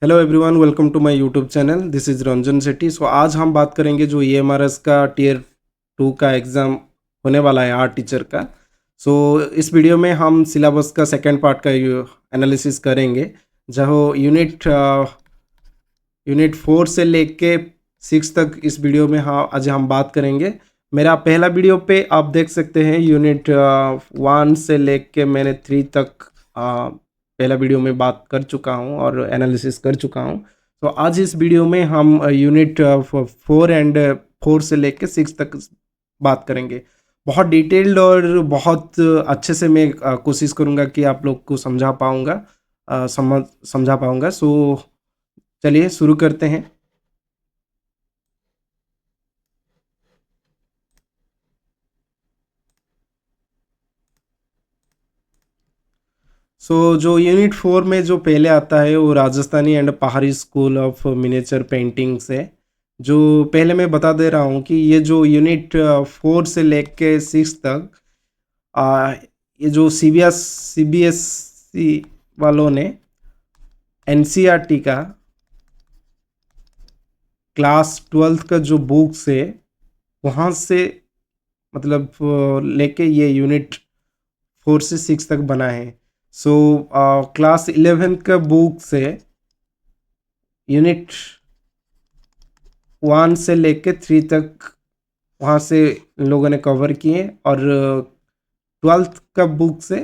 Hello everyone, welcome to my YouTube channel. This is Ranjan Sethi. So आज हम बात करेंगे जो EMRS का टीयर 2 का एग्ज़ाम होने वाला है आर्ट टीचर का। सो इस वीडियो में हम सिलेबस का सेकंड पार्ट का एनालिसिस करेंगे, जहाँ यूनिट 4 से लेके 6 तक इस वीडियो में हाँ आज हम बात करेंगे। मेरा पहला वीडियो पे आप देख सकते हैं यूनिट 1 से लेके मैंने 3 तक पहला वीडियो में बात कर चुका हूँ और एनालिसिस कर चुका हूँ। तो आज इस वीडियो में हम यूनिट 4 एंड 4 से लेके 6 तक बात करेंगे। बहुत डिटेल्ड और बहुत अच्छे से मैं कोशिश करूँगा कि आप लोग को समझा पाऊँगा, समझा पाऊँगा। सो चलिए शुरू करते हैं। सो जो यूनिट 4 में जो पहले आता है वो राजस्थानी एंड पहाड़ी स्कूल ऑफ मिनिएचर पेंटिंग्स है। जो पहले मैं बता दे रहा हूँ कि ये जो यूनिट 4 से लेके 6 तक आ, ये जो CBSE वालों ने NCERT का क्लास 12th का जो बुक्स है वहाँ से मतलब लेके ये यूनिट 4 से 6 तक बना है। सो क्लास 11th का बुक से यूनिट 1 से लेके 3 तक वहाँ से इन लोगों ने कवर किए, और 12th का बुक से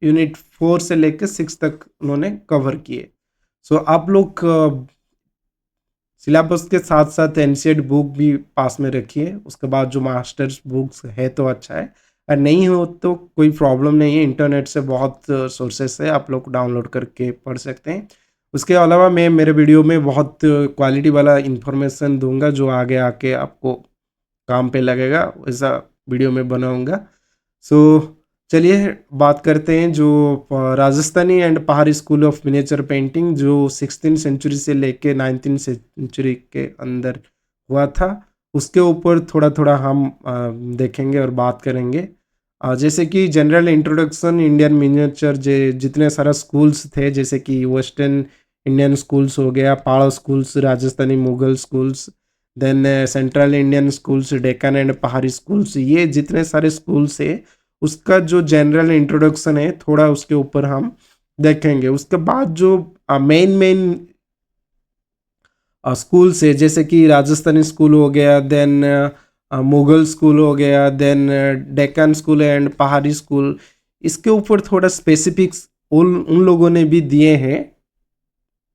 यूनिट 4 से लेके 6 तक उन्होंने कवर किए। सो आप लोग सिलेबस के साथ साथ NCERT बुक भी पास में रखिए। उसके बाद जो मास्टर्स बुक्स है तो अच्छा है, और नहीं हो तो कोई प्रॉब्लम नहीं है, इंटरनेट से बहुत सोर्सेस है, आप लोग डाउनलोड करके पढ़ सकते हैं। उसके अलावा मैं मेरे वीडियो में बहुत क्वालिटी वाला इंफॉर्मेशन दूंगा जो आगे आके आपको काम पे लगेगा, वैसा वीडियो में बनाऊंगा। सो चलिए बात करते हैं जो राजस्थानी एंड पहाड़ी स्कूल ऑफ मिनिएचर पेंटिंग जो 16th सेंचुरी से लेके 19th सेंचुरी के अंदर हुआ था, उसके ऊपर थोड़ा थोड़ा हम देखेंगे और बात करेंगे। जैसे कि जनरल इंट्रोडक्शन इंडियन मिनिएचर जितने सारा स्कूल्स थे, जैसे कि वेस्टर्न इंडियन स्कूल्स हो गया, पाड़ा schools, Rajasthani Mughal schools, then central Indian schools, Deccan and Pahari schools, ये जितने सारे स्कूल्स है उसका जो जनरल इंट्रोडक्शन है थोड़ा उसके ऊपर हम देखेंगे। उसके बाद जो मेन मेन स्कूल से, जैसे कि राजस्थानी स्कूल हो गया, देन मुगल स्कूल हो गया, देन डेक्कन स्कूल एंड पहाड़ी स्कूल, इसके ऊपर थोड़ा स्पेसिफिक्स उन लोगों ने भी दिए हैं,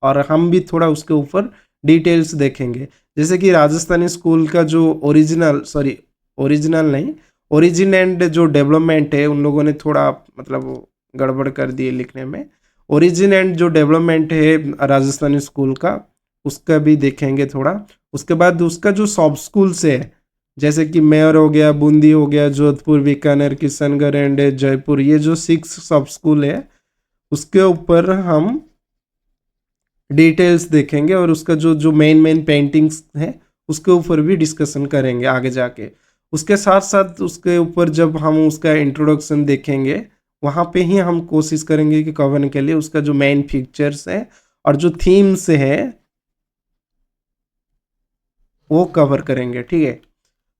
और हम भी थोड़ा उसके ऊपर डिटेल्स देखेंगे। जैसे कि राजस्थानी स्कूल का जो ओरिजिनल नहीं, ओरिजिन एंड जो डेवलपमेंट है, उन लोगों ने थोड़ा मतलब गड़बड़ कर दिए लिखने में। ओरिजिन एंड जो डेवलपमेंट है राजस्थानी स्कूल का, उसका भी देखेंगे थोड़ा। उसके बाद उसका जो सब स्कूल से है, जैसे कि मेयर हो गया, बूंदी हो गया, जोधपुर, बीकानेर, किशनगढ़ एंड जयपुर, ये जो 6 सब स्कूल है उसके ऊपर हम डिटेल्स देखेंगे, और उसका जो जो मेन मेन पेंटिंग्स हैं उसके ऊपर भी डिस्कशन करेंगे आगे जाके। उसके साथ साथ उसके ऊपर जब हम उसका इंट्रोडक्शन देखेंगे, वहाँ पे ही हम कोशिश करेंगे कि कवर के लिए उसका जो मेन फीचर्स है और जो थीम्स है वो कवर करेंगे, ठीक है।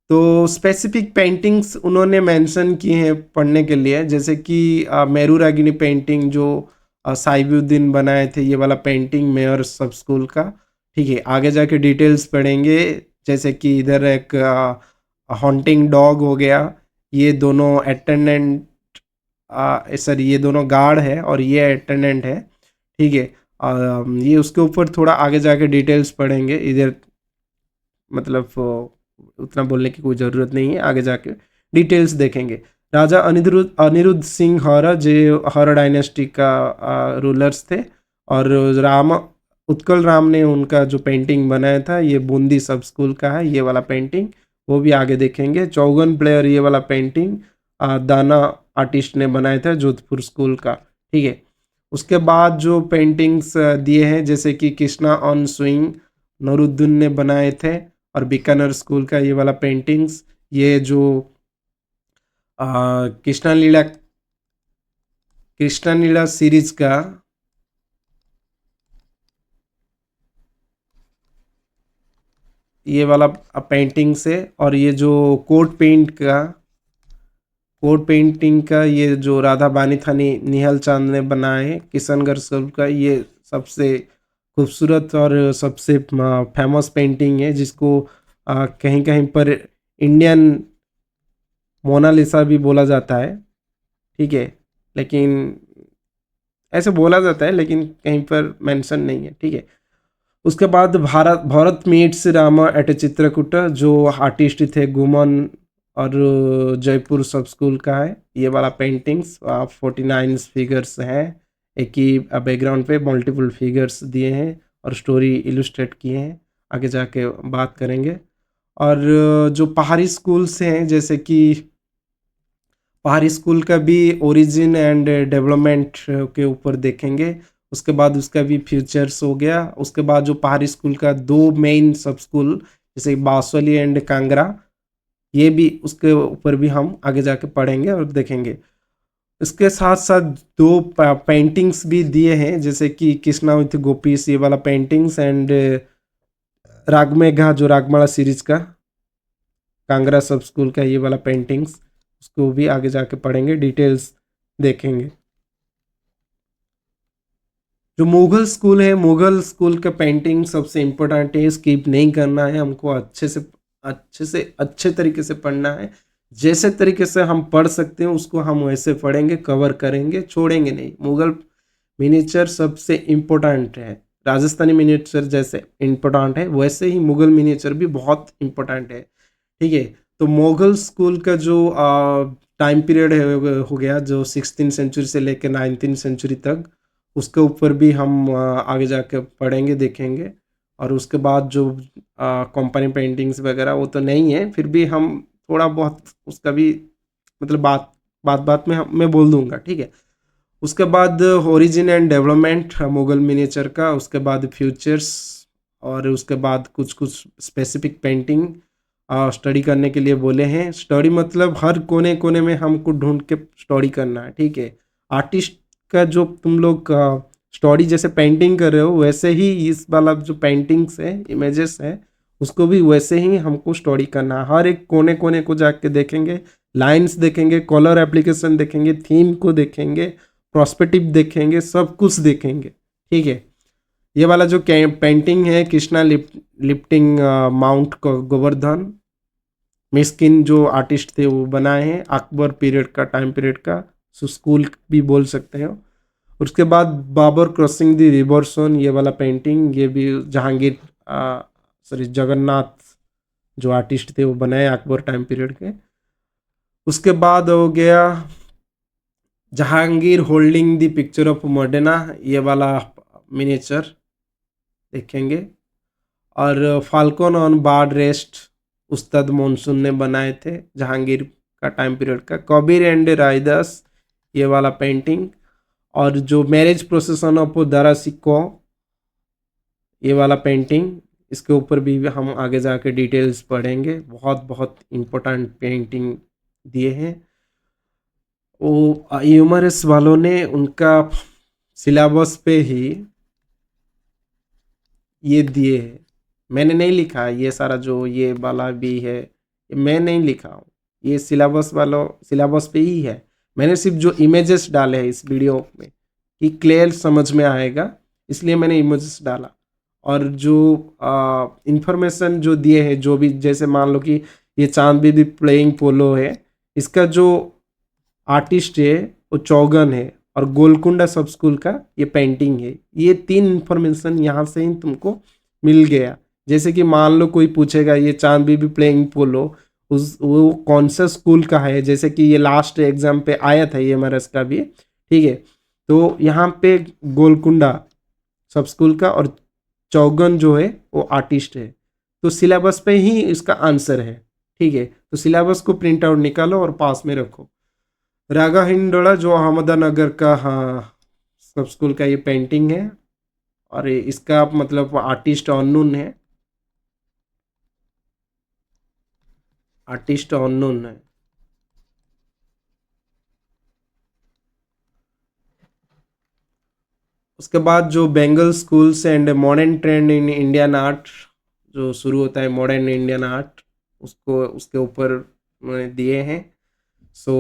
तो स्पेसिफिक पेंटिंग्स उन्होंने मेंशन की हैं पढ़ने के लिए, जैसे कि मेरू रागिनी पेंटिंग जो साइबुद्दीन बनाए थे, ये वाला पेंटिंग मेयर सब स्कूल का, ठीक है। आगे जाके डिटेल्स पढ़ेंगे, जैसे कि इधर एक हॉन्टिंग डॉग हो गया, ये दोनों अटेंडेंट, सर ये दोनों गार्ड है और ये अटेंडेंट है, ठीक है। ये उसके ऊपर थोड़ा आगे जाके डिटेल्स पढ़ेंगे, इधर मतलब उतना बोलने की कोई ज़रूरत नहीं है, आगे जाके डिटेल्स देखेंगे। राजा अनिरुद्ध अनिरुद्ध सिंह हौरा जो हौरा डायनेस्टी का रूलर्स थे, और राम उत्कल राम ने उनका जो पेंटिंग बनाया था, ये बूंदी सब स्कूल का है ये वाला पेंटिंग, वो भी आगे देखेंगे। चौगन प्लेयर ये वाला पेंटिंग दाना आर्टिस्ट ने बनाया था जोधपुर स्कूल का, ठीक है। उसके बाद जो पेंटिंग्स दिए हैं, जैसे कि कृष्णा ऑन स्विंग नूरुद्दीन ने बनाए थे, और बीकानेर स्कूल का ये वाला पेंटिंग्स, ये जो कृष्णा लीला सीरीज का ये वाला पेंटिंग से, और ये जो कोट पेंटिंग का ये जो राधा बानी थानी निहल चांद ने बनाए हैं किशनगढ़ स्कूल का, ये सबसे खूबसूरत और सबसे फेमस पेंटिंग है, जिसको कहीं कहीं पर इंडियन मोनालिसा भी बोला जाता है, ठीक है। लेकिन ऐसे बोला जाता है, लेकिन कहीं पर मेंशन नहीं है, ठीक है। उसके बाद भारत मीट्स रामा एट चित्रकूट, जो आर्टिस्ट थे गुमन और जयपुर सब स्कूल का है ये वाला पेंटिंग्स। 49 फिगर्स हैं, एक ही बैकग्राउंड पे मल्टीपल फिगर्स दिए हैं और स्टोरी इलुस्ट्रेट किए हैं, आगे जाके बात करेंगे। और जो पहाड़ी स्कूल्स हैं, जैसे कि पहाड़ी स्कूल का भी ओरिजिन एंड डेवलपमेंट के ऊपर देखेंगे। उसके बाद उसका भी फ्यूचर्स हो गया। उसके बाद जो पहाड़ी स्कूल का दो मेन सब स्कूल, जैसे बांसवाली एंड कांगड़ा, ये भी उसके ऊपर भी हम आगे जाके पढ़ेंगे और देखेंगे। इसके साथ साथ दो पेंटिंग्स भी दिए हैं, जैसे कि कृष्णा विथ गोपीस ये वाला पेंटिंग्स, एंड रागमेघा जो रागमाला सीरीज का कांगड़ा सब स्कूल का ये वाला पेंटिंग्स, उसको भी आगे जाके पढ़ेंगे, डिटेल्स देखेंगे। जो मुगल स्कूल है, मुगल स्कूल का पेंटिंग सबसे इम्पोर्टेंट है, स्किप नहीं करना है हमको, अच्छे तरीके से पढ़ना है। जैसे तरीके से हम पढ़ सकते हैं उसको हम वैसे पढ़ेंगे, कवर करेंगे, छोड़ेंगे नहीं। मुगल मिनिएचर सबसे इम्पोर्टेंट है, राजस्थानी मिनिएचर जैसे इम्पोर्टेंट है वैसे ही मुगल मिनिएचर भी बहुत इम्पोर्टेंट है, ठीक है। तो मुगल स्कूल का जो टाइम पीरियड है हो गया, जो 16th सेंचुरी से लेकर 19th सेंचुरी तक, उसके ऊपर भी हम आगे जाके पढ़ेंगे, देखेंगे। और उसके बाद जो कंपनी पेंटिंग्स वगैरह वो तो नहीं है, फिर भी हम थोड़ा बहुत उसका भी मतलब बात में मैं बोल दूंगा, ठीक है। उसके बाद origin and development Mughal miniature का, उसके बाद फ्यूचर्स, और उसके बाद कुछ कुछ स्पेसिफिक पेंटिंग स्टडी करने के लिए बोले हैं। स्टडी मतलब हर कोने कोने में हमको ढूंढ के स्टडी करना है, ठीक है। आर्टिस्ट का जो तुम लोग स्टडी जैसे पेंटिंग कर रहे हो, वैसे ही इस वाला जो पेंटिंग्स है, इमेजेस है, उसको भी वैसे ही हमको स्टडी करना है। हर एक कोने कोने को जाके देखेंगे, लाइंस देखेंगे, कलर एप्लीकेशन देखेंगे, थीम को देखेंगे, प्रोस्पेक्टिव देखेंगे, सब कुछ देखेंगे, ठीक है। ये वाला जो पेंटिंग है कृष्णा लिफ्टिंग माउंट गोवर्धन, मिस्किन जो आर्टिस्ट थे वो बनाए हैं, अकबर पीरियड का, टाइम पीरियड का, स्कूल भी बोल सकते हो। उसके बाद बाबर क्रॉसिंग द रिवर सोन, ये वाला पेंटिंग, ये भी जहांगीर सॉरी जगन्नाथ जो आर्टिस्ट थे वो बनाए अकबर टाइम पीरियड के। उसके बाद हो गया Jahangir holding the picture of Moderna, ये वाला मिनिएचर देखेंगे। और falcon on board rest Ustad monsoon ने बनाए थे जहांगीर का टाइम पीरियड का। कबीर एंड रायदास, ये वाला पेंटिंग। और जो मैरिज प्रोसेसन ऑफ दारा सिक्को, ये वाला पेंटिंग, इसके ऊपर भी हम आगे जाके डिटेल्स पढ़ेंगे। बहुत बहुत इम्पोर्टेंट पेंटिंग दिए हैं। वो ह्यूमरस वालों ने उनका सिलेबस पे ही ये दिए है, मैंने नहीं लिखा है। ये सारा जो ये वाला भी है, ये मैं नहीं लिखा हूँ, ये सिलेबस पे ही है। मैंने सिर्फ जो इमेजेस डाले हैं इस वीडियो में कि क्लियर समझ में आएगा, इसलिए मैंने इमेजेस डाला। और जो इंफॉर्मेशन जो दिए हैं, जो भी, जैसे मान लो कि ये चांद बेबी प्लेइंग पोलो है, इसका जो आर्टिस्ट है वो चौगन है, और गोलकुंडा सब स्कूल का ये पेंटिंग है। ये तीन इंफॉर्मेशन यहाँ से ही तुमको मिल गया। जैसे कि मान लो कोई पूछेगा ये चांद बेबी प्लेइंग पोलो उस वो कौन सा स्कूल का है, जैसे कि ये लास्ट एग्जाम पे आया था ये हमारा इसका भी, ठीक है। तो यहाँ पे गोलकुंडा सब स्कूल का और चौगन जो है वो आर्टिस्ट है। तो सिलेबस पे ही इसका आंसर है, ठीक है। तो सिलेबस को प्रिंट आउट निकालो और पास में रखो। रागा हिंडोला जो अहमदानगर का, हाँ, सब स्कूल का ये पेंटिंग है, और इसका मतलब आर्टिस्ट अननोन है, आर्टिस्ट अननोन है। उसके बाद जो Bengal schools and modern trend in Indian art, जो शुरू होता है मॉडर्न इंडियन आर्ट, उसको उसके ऊपर दिए हैं। सो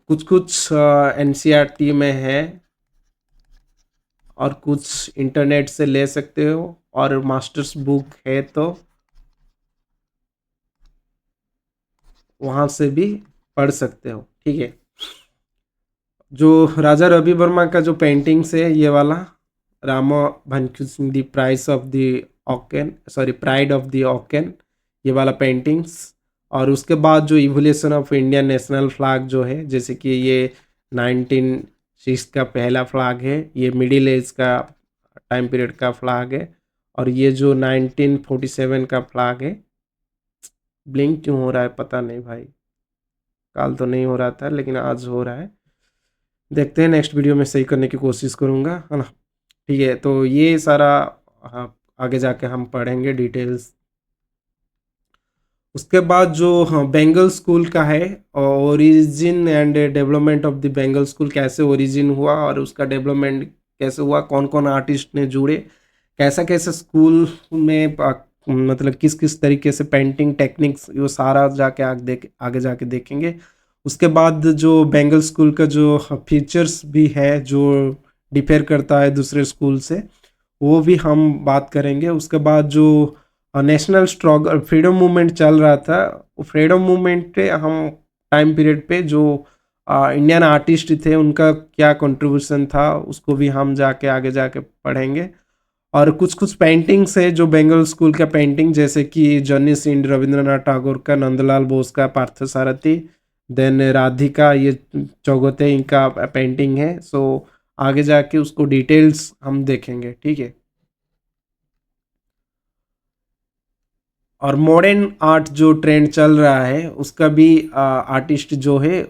कुछ कुछ एनसीईआरटी में है और कुछ इंटरनेट से ले सकते हो, और मास्टर्स बुक है तो वहाँ से भी पढ़ सकते हो, ठीक है। जो राजा रवि वर्मा का जो पेंटिंग्स है, ये वाला रामा भन्कुसिंग the price of the ocean, sorry pride of the ocean, ये वाला पेंटिंग्स। और उसके बाद जो evolution of Indian national flag जो है, जैसे कि ये 1906 का पहला फ्लैग है, ये मिडिल एज का टाइम पीरियड का फ्लैग है। और ये जो 1947 का फ्लैग है, ब्लिंक क्यों हो रहा है पता नहीं भाई, कल तो नहीं हो रहा था लेकिन आज हो रहा है। देखते हैं, नेक्स्ट वीडियो में सही करने की कोशिश करूँगा, है ना। ठीक है, तो ये सारा आगे जाके हम पढ़ेंगे डिटेल्स। उसके बाद जो बंगाल स्कूल का है, origin and development of the Bengal school, कैसे ओरिजिन हुआ और उसका डेवलपमेंट कैसे हुआ, कौन कौन आर्टिस्ट ने जुड़े, कैसा कैसा स्कूल में मतलब किस किस तरीके से पेंटिंग टेक्निक्स, वो सारा जाके आगे जाके देखेंगे। उसके बाद जो बंगाल स्कूल का जो फीचर्स भी है, जो डिफेयर करता है दूसरे स्कूल से, वो भी हम बात करेंगे। उसके बाद जो नेशनल स्ट्रगल फ्रीडम मूवमेंट चल रहा था, वो फ्रीडम मूवमेंट पे हम टाइम पीरियड पे जो इंडियन आर्टिस्ट थे उनका क्या कंट्रीब्यूशन था, उसको भी हम जाके आगे जाके पढ़ेंगे। और कुछ कुछ पेंटिंग्स है जो बंगाल स्कूल का पेंटिंग, जैसे कि जॉनी सिंह, रविंद्रनाथ टैगोर का, नंदलाल बोस का पार्थसारथी, देन राधिका, ये चौगते इनका पेंटिंग है। सो आगे जाके उसको डिटेल्स हम देखेंगे, ठीक है। और मॉडर्न आर्ट जो ट्रेंड चल रहा है, उसका भी आर्टिस्ट जो है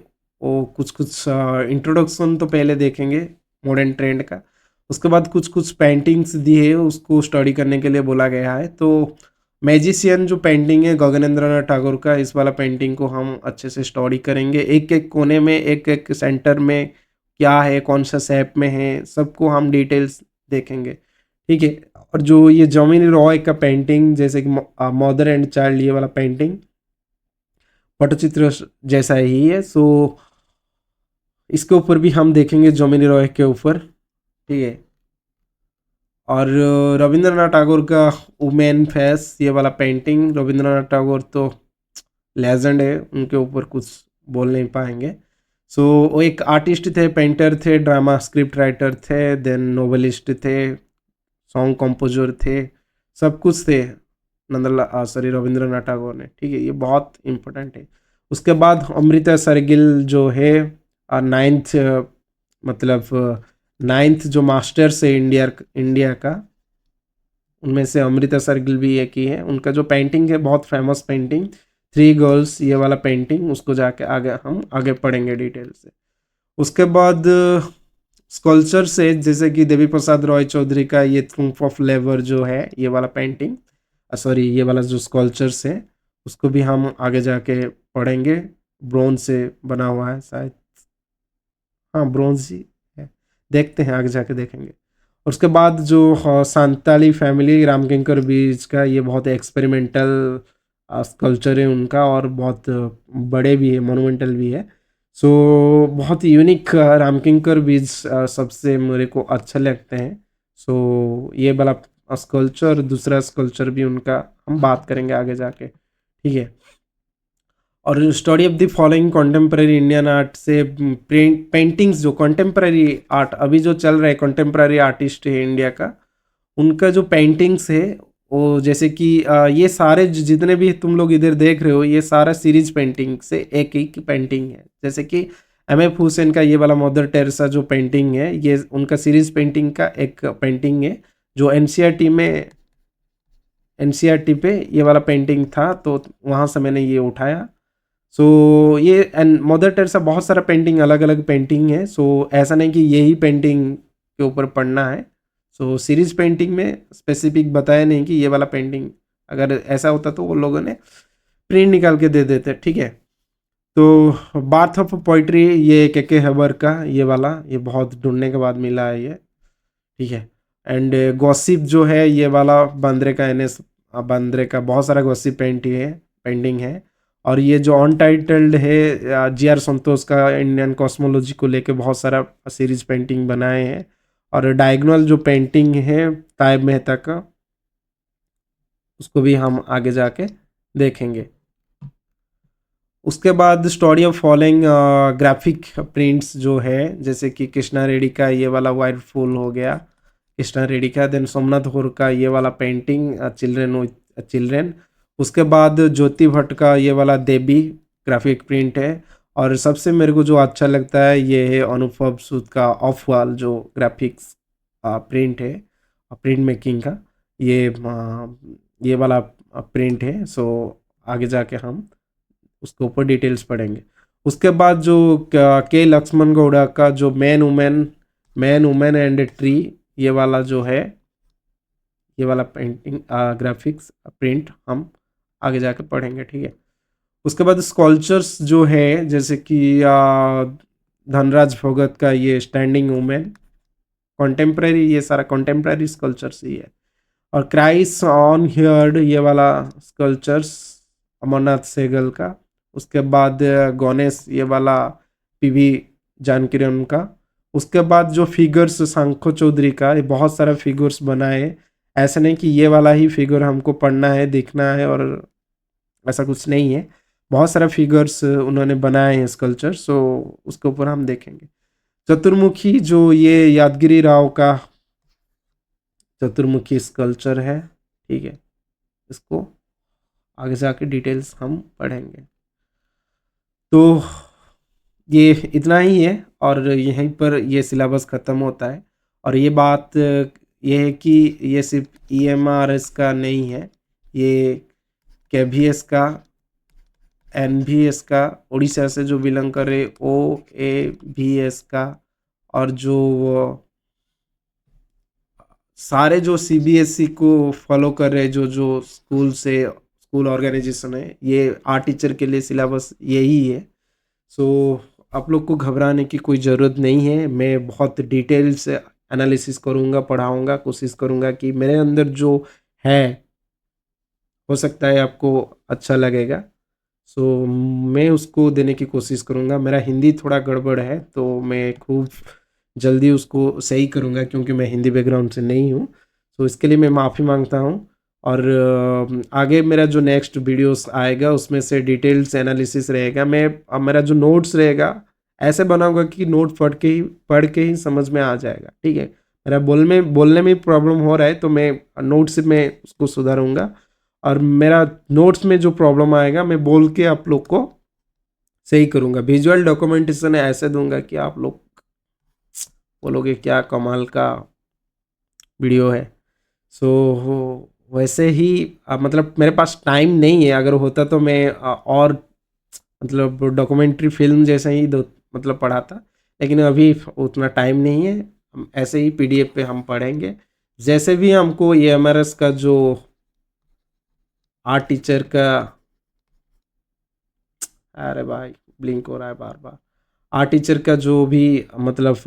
वो कुछ कुछ इंट्रोडक्शन तो पहले देखेंगे मॉडर्न ट्रेंड का। उसके बाद कुछ कुछ पेंटिंग्स दी है, उसको स्टडी करने के लिए बोला गया है। तो मैजिशियन जो पेंटिंग है गगनेंद्रनाथ टैगोर का, इस वाला पेंटिंग को हम अच्छे से स्टडी करेंगे, एक एक कोने में, एक एक सेंटर में क्या है, कौन सा शेप में है, सबको हम डिटेल्स देखेंगे, ठीक है। और जो ये जॉमिनी रॉय का पेंटिंग, जैसे कि मदर एंड चाइल्ड, ये वाला पेंटिंग पटचित्र जैसा ही है। सो इसके ऊपर भी हम देखेंगे, जॉमिनी रॉय के ऊपर, ठीक है। और रविंद्रनाथ टैगोर का वुमेन फेस, ये वाला पेंटिंग, रविंद्रनाथ टैगोर तो लेजेंड है, उनके ऊपर कुछ बोल नहीं पाएंगे। सो वो एक आर्टिस्ट थे, पेंटर थे, ड्रामा स्क्रिप्ट राइटर थे, देन नोवेलिस्ट थे, सॉन्ग कंपोजर थे, सब कुछ थे नंदलाल सॉरी रविंद्रनाथ टैगोर ने, ठीक है। ये बहुत इम्पोर्टेंट है। उसके बाद अमृता सरगिल जो है, नाइन्थ मतलब नाइन्थ जो मास्टर्स है इंडिया का, उनमें से अमृता सरगिल भी एक ही है। उनका जो पेंटिंग है बहुत फेमस पेंटिंग, थ्री गर्ल्स, ये वाला पेंटिंग, उसको जाके हम आगे पढ़ेंगे डिटेल से। उसके बाद स्कल्पचर से, जैसे कि देवी प्रसाद रॉय चौधरी का ये ट्रूम्फ ऑफ लेवर जो है, ये वाला पेंटिंग, सॉरी ये वाला जो स्कल्पचर्स है, उसको भी हम आगे जाके पढ़ेंगे। ब्रोंज से बना हुआ है शायद, हाँ ब्रोंज ही है, देखते हैं आगे जाके देखेंगे। उसके बाद जो सांताली फैमिली रामकिंकर बीच का, ये बहुत एक्सपेरिमेंटल स्कल्पचर है उनका, और बहुत बड़े भी है, मोनूमेंटल भी है। सो बहुत यूनिक रामकिंकर बीच सबसे मेरे को अच्छे लगते हैं। सो ये वाला स्कल्पचर, दूसरा स्कल्पचर भी उनका हम बात करेंगे आगे जाके, ठीक है। और study of the following contemporary Indian art से पेंटिंग्स, जो कॉन्टेम्प्रेरी आर्ट अभी जो चल रहा है, कॉन्टेम्प्रेरी आर्टिस्ट है इंडिया का, उनका जो पेंटिंग्स है वो, जैसे कि ये सारे जितने भी तुम लोग इधर देख रहे हो, ये सारा सीरीज पेंटिंग से एक ही पेंटिंग है। जैसे कि एम.एफ. हुसैन का ये वाला मदर टेरेसा जो पेंटिंग है, ये उनका सीरीज पेंटिंग का एक पेंटिंग है, जो एनसीईआरटी पे ये वाला पेंटिंग था, तो वहाँ से मैंने ये उठाया। सो ये एंड मदर टेरेसा, बहुत सारा पेंटिंग, अलग अलग पेंटिंग है। सो ऐसा नहीं कि यही पेंटिंग के ऊपर पढ़ना है। सो सीरीज पेंटिंग में स्पेसिफिक बताया नहीं कि ये वाला पेंटिंग, अगर ऐसा होता तो वो लोगों ने प्रिंट निकाल के दे देते, ठीक है। तो बार्थ ऑफ पोइट्री, ये के हबर का ये वाला, ये बहुत ढूंढने के बाद मिला है ये, ठीक है। एंड गॉसिप जो है, ये वाला बांद्रे का एन.एस. बांद्रे का बहुत सारा गॉसिप पेंटिंग है। और ये जो अनटाइटल्ड है जी.आर. संतोष का इंडियन कॉस्मोलॉजी को लेके बहुत सारा सीरीज पेंटिंग बनाए हैं। और डायगोनल जो पेंटिंग है तायब मेहता का, उसको भी हम आगे जाके देखेंगे। उसके बाद story of following graphic prints जो है, जैसे कि कृष्णा रेड्डी का ये वाला वाइट फूल हो गया, कृष्णा रेड्डी का। देन सोमनाथ होर का ये वाला पेंटिंग चिल्ड्रेन। उसके बाद ज्योति भट्ट का ये वाला देवी ग्राफिक प्रिंट है। और सबसे मेरे को जो अच्छा लगता है ये है अनुभव सूद का ऑफ वॉल जो ग्राफिक्स प्रिंट है, प्रिंट मेकिंग का ये वाला प्रिंट है। सो आगे जाके हम उसके ऊपर डिटेल्स पढ़ेंगे। उसके बाद जो के लक्ष्मण गौड़ा का जो मैन वुमेन एंड ट्री ये वाला जो है, ये वाला पेंटिंग ग्राफिक्स प्रिंट हम आगे जाके पढ़ेंगे, ठीक है। उसके बाद स्कल्पचर्स जो है, जैसे कि धनराज भगत का ये स्टैंडिंग वुमेन, कॉन्टेम्प्रेरी, ये सारा कॉन्टेम्प्रेरी स्कल्पचर्स ही है। और क्राइस्ट ऑन हियर्ड ये वाला स्कल्पचर्स अमरनाथ सहगल का। उसके बाद गणेश ये वाला पीवी जानकिरण का। उसके बाद जो फिगर्स शंखो चौधरी का, ये बहुत सारा फिगर्स बनाए। ऐसा नहीं कि ये वाला ही फिगर हमको पढ़ना है देखना है, और ऐसा कुछ नहीं है। बहुत सारा फिगर्स उन्होंने बनाए हैं स्कल्पचर, सो उसके ऊपर हम देखेंगे। चतुर्मुखी जो ये यादगिरी राव का चतुर्मुखी स्कल्पचर है, ठीक है। इसको आगे जाके डिटेल्स हम पढ़ेंगे। तो ये इतना ही है, और यहीं पर ये सिलेबस ख़त्म होता है। और ये बात ये है कि ये सिर्फ EMRS का नहीं है, ये KVS का, NVS का, उड़ीसा से जो बिलोंग कर रहे OAVS का, और जो सारे जो CBSE को फॉलो कर रहे जो स्कूल ऑर्गेनाइजेशन है, ये आर्ट टीचर के लिए सिलेबस यही है। सो आप लोग को घबराने की कोई ज़रूरत नहीं है। मैं बहुत डिटेल से एनालिसिस करूँगा, पढ़ाऊँगा, कोशिश करूँगा कि मेरे अंदर जो है, हो सकता है आपको अच्छा लगेगा। सो मैं उसको देने की कोशिश करूँगा। मेरा हिंदी थोड़ा गड़बड़ है, तो मैं खूब जल्दी उसको सही करूँगा, क्योंकि मैं हिंदी बैकग्राउंड से नहीं हूँ। तो इसके लिए मैं माफ़ी मांगता हूँ। और आगे मेरा जो नेक्स्ट वीडियोस आएगा उसमें से डिटेल्स एनालिसिस रहेगा। मेरा जो नोट्स रहेगा ऐसे बनाऊंगा कि नोट पढ़ के ही समझ में आ जाएगा, ठीक है। मेरा बोलने में प्रॉब्लम हो रहा है, तो मैं नोट्स में उसको सुधारूंगा। और मेरा नोट्स में जो प्रॉब्लम आएगा मैं बोल के आप लोग को सही करूंगा। विजुअल डॉक्यूमेंटेशन ऐसे दूंगा कि आप लोग बोलोगे क्या कमाल का वीडियो है। सो वैसे ही मतलब मेरे पास टाइम नहीं है। अगर होता तो मैं और मतलब डॉक्यूमेंट्री फिल्म जैसा ही मतलब पढ़ाता, लेकिन अभी उतना टाइम नहीं है। हम ऐसे ही PDF पे हम पढ़ेंगे। जैसे भी हमको EMRS का जो आर्ट टीचर का, अरे भाई ब्लिंक हो रहा है बार बार, आर्ट टीचर का जो भी मतलब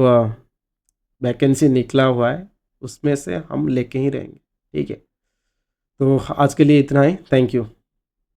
वैकेंसी निकला हुआ है उसमें से हम लेके ही रहेंगे, ठीक है। तो आज के लिए इतना ही। Thank you.